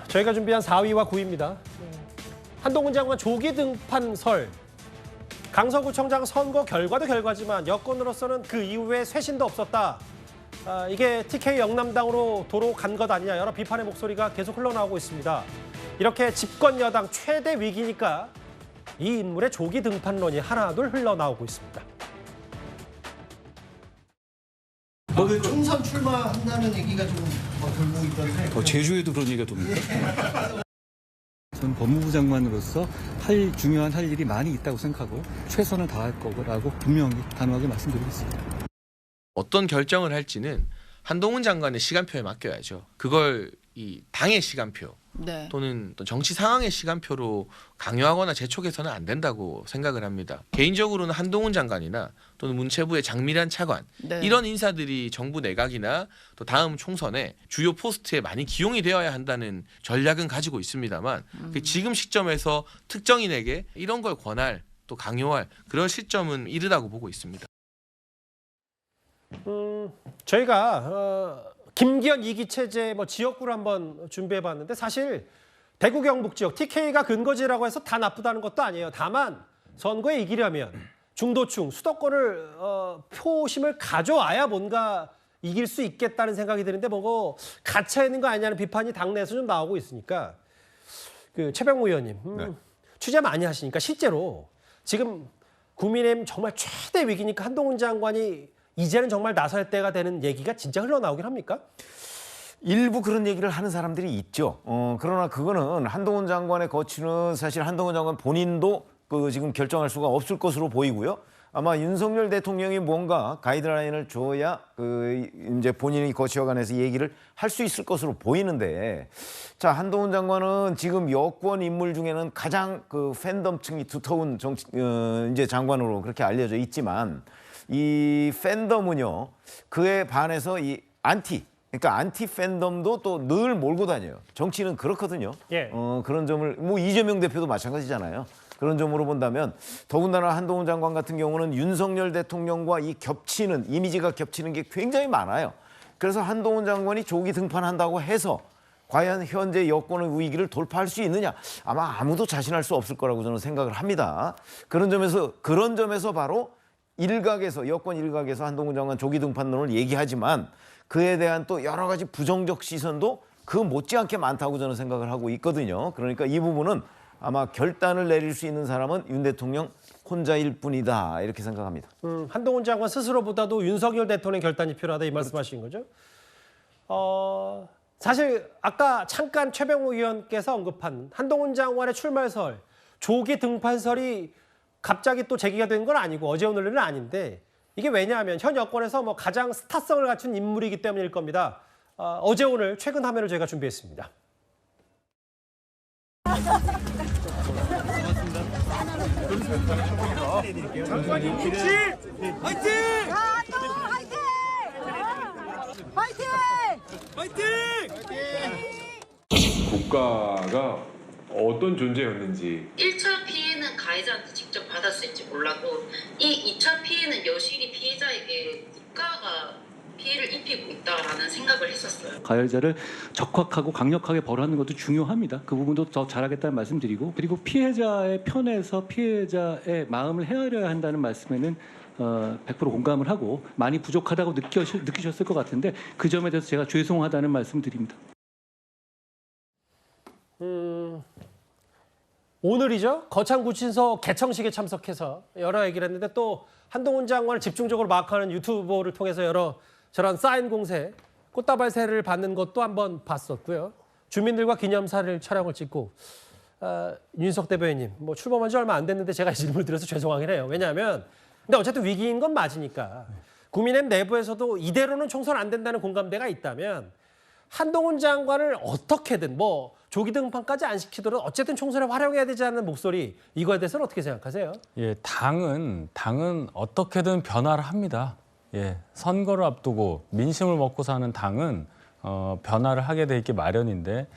저희가 준비한 4위와 9위입니다. 한동훈 장관 조기 등판설. 강서구청장 선거 결과도 결과지만 여권으로서는 그 이후에 쇄신도 없었다. 이게 TK 영남당으로 도로 간 것 아니냐, 여러 비판의 목소리가 계속 흘러나오고 있습니다. 이렇게 집권 여당 최대 위기니까 이 인물의 조기 등판론이 하나둘 흘러나오고 있습니다. 그 총선 출마한다는 얘기가 좀 돌고 있던데. 제주에도 그런 얘기가 돕니까? 전 법무부 장관으로서 중요한 할 일이 많이 있다고 생각하고 최선을 다할 거라고 분명히 단호하게 말씀드리겠습니다. 어떤 결정을 할지는 한동훈 장관의 시간표에 맡겨야죠. 그걸 이 당의 시간표 또는 또 정치 상황의 시간표로 강요하거나 재촉해서는 안 된다고 생각을 합니다. 개인적으로는 한동훈 장관이나 또는 문체부의 장미란 차관 이런 인사들이 정부 내각이나 또 다음 총선에 주요 포스트에 많이 기용이 되어야 한다는 전략은 가지고 있습니다만 지금 시점에서 특정인에게 이런 걸 권할 또 강요할 그런 시점은 이르다고 보고 있습니다. 저희가 김기현 2기 체제 지역구를 한번 준비해봤는데 사실 대구 경북 지역 TK가 근거지라고 해서 다 나쁘다는 것도 아니에요. 다만 선거에 이기려면 중도층 수도권을 표심을 가져와야 뭔가 이길 수 있겠다는 생각이 드는데 뭐고 갇혀 있는 거 아니냐는 비판이 당내에서 좀 나오고 있으니까 그 최병우 의원님 취재 많이 하시니까 실제로 지금 국민의힘 정말 최대 위기니까 한동훈 장관이 이제는 정말 나설 때가 되는 얘기가 진짜 흘러나오긴 합니까? 일부 그런 얘기를 하는 사람들이 있죠. 그러나 그거는 한동훈 장관의 거취는 사실 한동훈 장관 본인도 지금 결정할 수가 없을 것으로 보이고요. 아마 윤석열 대통령이 뭔가 가이드라인을 줘야 이제 본인이 거취와 관해서 얘기를 할 수 있을 것으로 보이는데, 자, 한동훈 장관은 지금 여권 인물 중에는 가장 팬덤층이 두터운 이제 장관으로 그렇게 알려져 있지만, 이 팬덤은요, 그에 반해서 그러니까 안티 팬덤도 또 늘 몰고 다녀요. 정치는 그렇거든요. 예. 그런 점을 이재명 대표도 마찬가지잖아요. 그런 점으로 본다면 더군다나 한동훈 장관 같은 경우는 윤석열 대통령과 이미지가 겹치는 게 굉장히 많아요. 그래서 한동훈 장관이 조기 등판한다고 해서 과연 현재 여권의 위기를 돌파할 수 있느냐? 아마 아무도 자신할 수 없을 거라고 저는 생각을 합니다. 그런 점에서 바로 여권 일각에서 한동훈 장관 조기 등판론을 얘기하지만 그에 대한 또 여러 가지 부정적 시선도 그 못지않게 많다고 저는 생각을 하고 있거든요. 그러니까 이 부분은 아마 결단을 내릴 수 있는 사람은 윤 대통령 혼자일 뿐이다, 이렇게 생각합니다. 한동훈 장관 스스로보다도 윤석열 대통령 결단이 필요하다 이 말씀하신 거죠? 사실 아까 잠깐 최병우 의원께서 언급한 한동훈 장관의 출마설, 조기 등판설이 갑자기 또 제기가 된 건 아니고 어제 오늘은 아닌데, 이게 왜냐하면 현 여권에서 가장 스타성을 갖춘 인물이기 때문일 겁니다. 어제 오늘 최근 화면을 저희가 준비했습니다. 국가가 어떤 존재였는지 1차 피해는 가해자한테 직접 받았을지 몰라도 이 2차 피해는 여실히 피해자에게 국가가 피해를 입히고 있다라는 생각을 했었어요. 가해자를 적확하고 강력하게 벌하는 것도 중요합니다. 그 부분도 더 잘하겠다는 말씀드리고, 그리고 피해자의 편에서 피해자의 마음을 헤아려야 한다는 말씀에는 100% 공감을 하고 많이 부족하다고 느끼셨을 것 같은데 그 점에 대해서 제가 죄송하다는 말씀드립니다. 오늘이죠. 거창구친소 개청식에 참석해서 여러 얘기를 했는데 또 한동훈 장관을 집중적으로 마크하는 유튜브를 통해서 여러 저런 사인 공세, 꽃다발새를 받는 것도 한번 봤었고요. 주민들과 기념사를 촬영을 찍고 윤석 대변인님 출범한 지 얼마 안 됐는데 제가 이 질문을 드려서 죄송하긴 해요. 왜냐하면 근데 어쨌든 위기인 건 맞으니까 국민의힘 내부에서도 이대로는 총선 안 된다는 공감대가 있다면 한동훈 장관을 어떻게든 조기 등판까지 안 시키더라도 어쨌든 총선에 활용해야 되지 않는 목소리, 이거에 대해서는 어떻게 생각하세요? 예, 당은 어떻게든 변화를 합니다. 예, 선거를 앞두고 민심을 먹고 사는 당은 변화를 하게 돼 있기 마련인데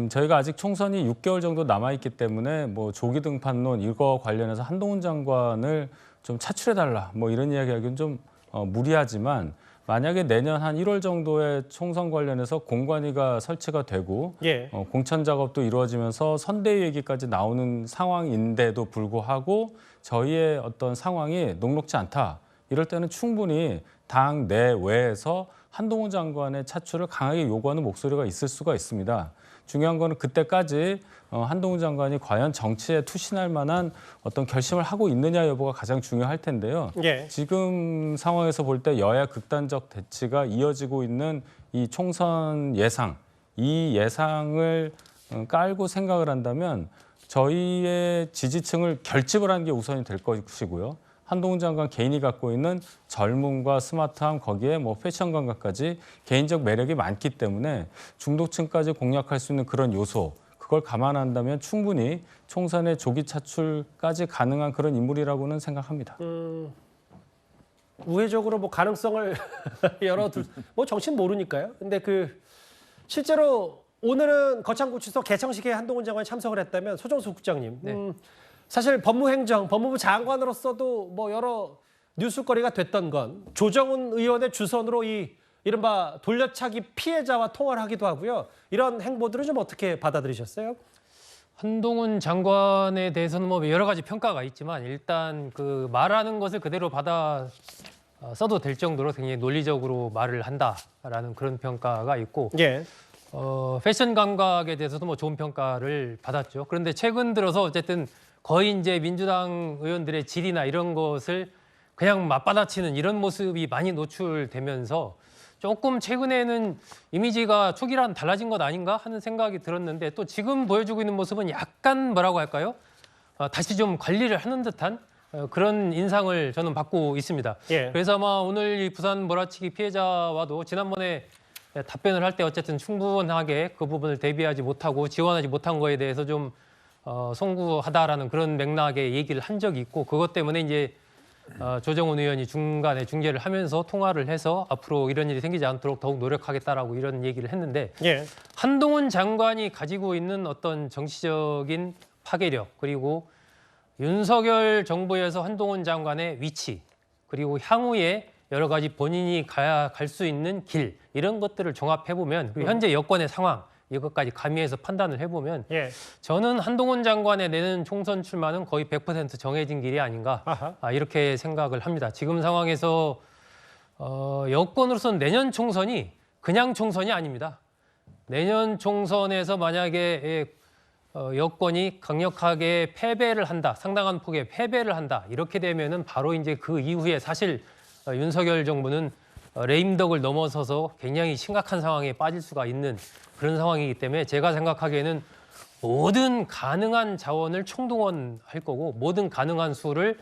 저희가 아직 총선이 6개월 정도 남아 있기 때문에 조기 등판론 이거 관련해서 한동훈 장관을 좀 차출해달라 이런 이야기하기는 좀 무리하지만 만약에 내년 한 1월 정도에 총선 관련해서 공관위가 설치가 되고 예. 공천 작업도 이루어지면서 선대위 얘기까지 나오는 상황인데도 불구하고 저희의 어떤 상황이 녹록지 않다. 이럴 때는 충분히 당 내외에서 한동훈 장관의 차출을 강하게 요구하는 목소리가 있을 수가 있습니다. 중요한 거는 그때까지 한동훈 장관이 과연 정치에 투신할 만한 어떤 결심을 하고 있느냐 여부가 가장 중요할 텐데요. 예. 지금 상황에서 볼 때 여야 극단적 대치가 이어지고 있는 이 총선 예상, 이 예상을 깔고 생각을 한다면 저희의 지지층을 결집을 하는 게 우선이 될 것이고요. 한동훈 장관 개인이 갖고 있는 젊음과 스마트함 거기에 뭐 패션 감각까지 개인적 매력이 많기 때문에 중도층까지 공략할 수 있는 그런 요소 그걸 감안한다면 충분히 총선의 조기 차출까지 가능한 그런 인물이라고는 생각합니다. 우회적으로 뭐 가능성을 열어둘 뭐 정치는 모르니까요. 근데 그 실제로 오늘은 거창구치소 개청식에 한동훈 장관이 참석을 했다면 소정수 국장님. 사실 법무부 장관으로서도 뭐 여러 뉴스거리가 됐던 건 조정훈 의원의 주선으로 이 이른바 돌려차기 피해자와 통화를 하기도 하고요. 이런 행보들을 좀 어떻게 받아들이셨어요? 한동훈 장관에 대해서는 뭐 여러 가지 평가가 있지만 일단 그 말하는 것을 그대로 받아 써도 될 정도로 굉장히 논리적으로 말을 한다라는 그런 평가가 있고 예. 패션 감각에 대해서도 뭐 좋은 평가를 받았죠. 그런데 최근 들어서 어쨌든 거의 이제 민주당 의원들의 질이나 이런 것을 그냥 맞받아치는 이런 모습이 많이 노출되면서 조금 최근에는 이미지가 초기랑 달라진 것 아닌가 하는 생각이 들었는데 또 지금 보여주고 있는 모습은 약간 뭐라고 할까요? 다시 좀 관리를 하는 듯한 그런 인상을 저는 받고 있습니다. 예. 그래서 아마 오늘 이 부산 몰아치기 피해자와도 지난번에 답변을 할 때 어쨌든 충분하게 그 부분을 대비하지 못하고 지원하지 못한 거에 대해서 좀 송구하다라는 그런 맥락의 얘기를 한 적이 있고 그것 때문에 이제 조정훈 의원이 중간에 중재를 하면서 통화를 해서 앞으로 이런 일이 생기지 않도록 더욱 노력하겠다라고 이런 얘기를 했는데 예. 한동훈 장관이 가지고 있는 어떤 정치적인 파괴력 그리고 윤석열 정부에서 한동훈 장관의 위치 그리고 향후에 여러 가지 본인이 갈 수 있는 길 이런 것들을 종합해보면 그리고 현재 여권의 상황 이것까지 가미해서 판단을 해보면 예. 저는 한동훈 장관의 내년 총선 출마는 거의 100% 정해진 길이 아닌가 이렇게 생각을 합니다. 지금 상황에서 여권으로서는 내년 총선이 그냥 총선이 아닙니다. 내년 총선에서 만약에 여권이 강력하게 패배를 한다, 상당한 폭의 패배를 한다 이렇게 되면은 바로 이제 그 이후에 사실 윤석열 정부는 레임덕을 넘어서서 굉장히 심각한 상황에 빠질 수가 있는 그런 상황이기 때문에 제가 생각하기에는 모든 가능한 자원을 총동원할 거고 모든 가능한 수를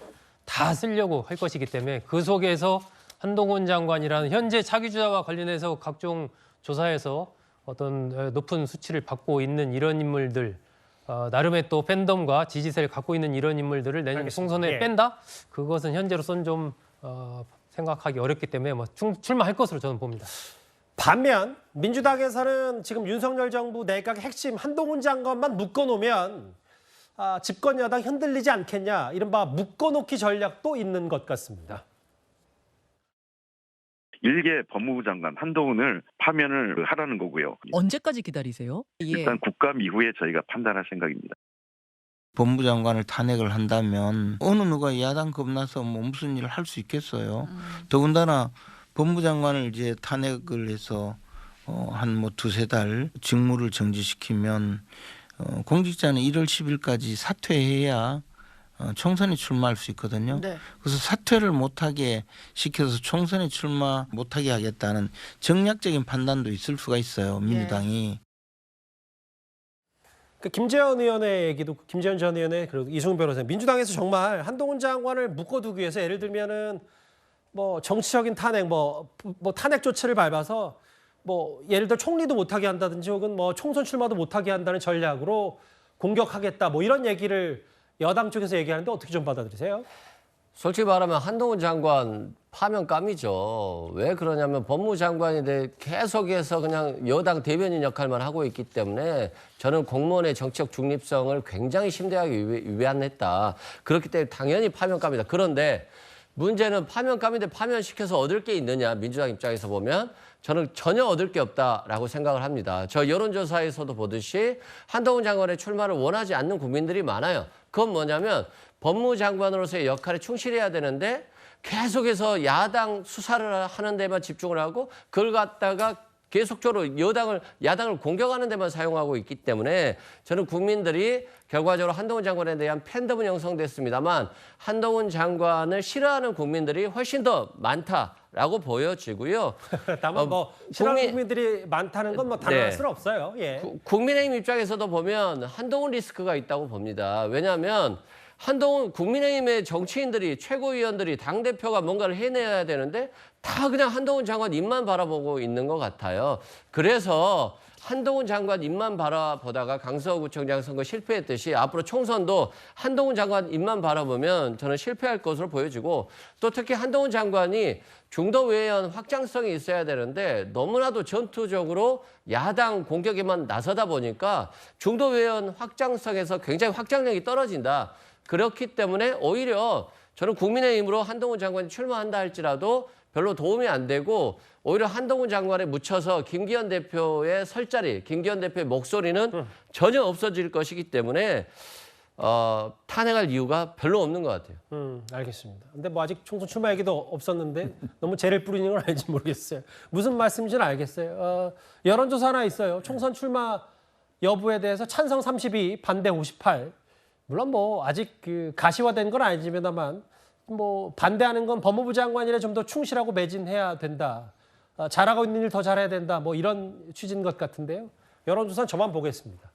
다 쓰려고 할 것이기 때문에 그 속에서 한동훈 장관이라는 현재 차기주자와 관련해서 각종 조사에서 어떤 높은 수치를 받고 있는 이런 인물들 나름의 또 팬덤과 지지세를 갖고 있는 이런 인물들을 내년 총선에 예. 뺀다? 그것은 현재로서는 좀 생각하기 어렵기 때문에 뭐 출마할 것으로 저는 봅니다. 반면 민주당에서는 지금 윤석열 정부 내각의 핵심 한동훈 장관만 묶어놓으면 집권 여당 흔들리지 않겠냐 이른바 묶어놓기 전략도 있는 것 같습니다. 일개 법무부 장관 한동훈을 파면을 하라는 거고요. 언제까지 기다리세요? 일단 국감 이후에 저희가 판단할 생각입니다. 법무부 장관을 탄핵을 한다면 어느 누가 야당 겁나서 뭐 무슨 일을 할 수 있겠어요. 더군다나 법무부 장관을 이제 탄핵을 해서 한 뭐 두세 달 직무를 정지시키면 공직자는 1월 10일까지 사퇴해야 총선에 출마할 수 있거든요. 네. 그래서 사퇴를 못하게 시켜서 총선에 출마 못하게 하겠다는 정략적인 판단도 있을 수가 있어요. 민주당이. 그 김재현 의원의 얘기도 김재현 전 의원의 그리고 이승훈 변호사님 민주당에서 정말 한동훈 장관을 묶어두기 위해서 예를 들면은 뭐 정치적인 탄핵 뭐 탄핵 조치를 밟아서 뭐 예를 들어 총리도 못하게 한다든지 혹은 뭐 총선 출마도 못하게 한다는 전략으로 공격하겠다 뭐 이런 얘기를 여당 쪽에서 얘기하는데 어떻게 좀 받아들이세요? 솔직히 말하면 한동훈 장관 파면감이죠. 왜 그러냐면 법무부 장관이 계속해서 그냥 여당 대변인 역할만 하고 있기 때문에 저는 공무원의 정치적 중립성을 굉장히 심대하게 위반했다. 그렇기 때문에 당연히 파면감이다. 그런데 문제는 파면감인데 파면시켜서 얻을 게 있느냐, 민주당 입장에서 보면 저는 전혀 얻을 게 없다라고 생각을 합니다. 저 여론조사에서도 보듯이 한동훈 장관의 출마를 원하지 않는 국민들이 많아요. 그건 뭐냐면 법무장관으로서의 역할에 충실해야 되는데 계속해서 야당 수사를 하는 데만 집중을 하고 그걸 갖다가 계속적으로 야당을 공격하는 데만 사용하고 있기 때문에 저는 국민들이 결과적으로 한동훈 장관에 대한 팬덤은 형성됐습니다만 한동훈 장관을 싫어하는 국민들이 훨씬 더 많다라고 보여지고요. 다만 뭐 싫어하는 국민들이 많다는 건 뭐 단언할 수는 없어요. 예. 국민의힘 입장에서도 보면 한동훈 리스크가 있다고 봅니다. 왜냐하면 한동훈 국민의힘의 정치인들이 최고위원들이 당대표가 뭔가를 해내야 되는데 다 그냥 한동훈 장관 입만 바라보고 있는 것 같아요. 그래서 한동훈 장관 입만 바라보다가 강서구청장 선거 실패했듯이 앞으로 총선도 한동훈 장관 입만 바라보면 저는 실패할 것으로 보여지고 또 특히 한동훈 장관이 중도외연 확장성이 있어야 되는데 너무나도 전투적으로 야당 공격에만 나서다 보니까 중도외연 확장성에서 굉장히 확장력이 떨어진다. 그렇기 때문에 오히려 저는 국민의힘으로 한동훈 장관이 출마한다 할지라도 별로 도움이 안 되고 오히려 한동훈 장관에 묻혀서 김기현 대표의 설자리, 김기현 대표의 목소리는 전혀 없어질 것이기 때문에 탄핵할 이유가 별로 없는 것 같아요. 알겠습니다. 근데 뭐 아직 총선 출마 얘기도 없었는데 너무 재를 뿌리는 건 아닌지 모르겠어요. 무슨 말씀인지는 알겠어요. 여론조사 하나 있어요. 총선 출마 여부에 대해서 찬성 32, 반대 58. 물론 뭐 아직 그 가시화된 건 아니지만다만 뭐 반대하는 건 법무부 장관이라 좀 더 충실하고 매진해야 된다. 잘하고 있는 일 더 잘해야 된다. 뭐 이런 취지인 것 같은데요. 여론조사는 저만 보겠습니다.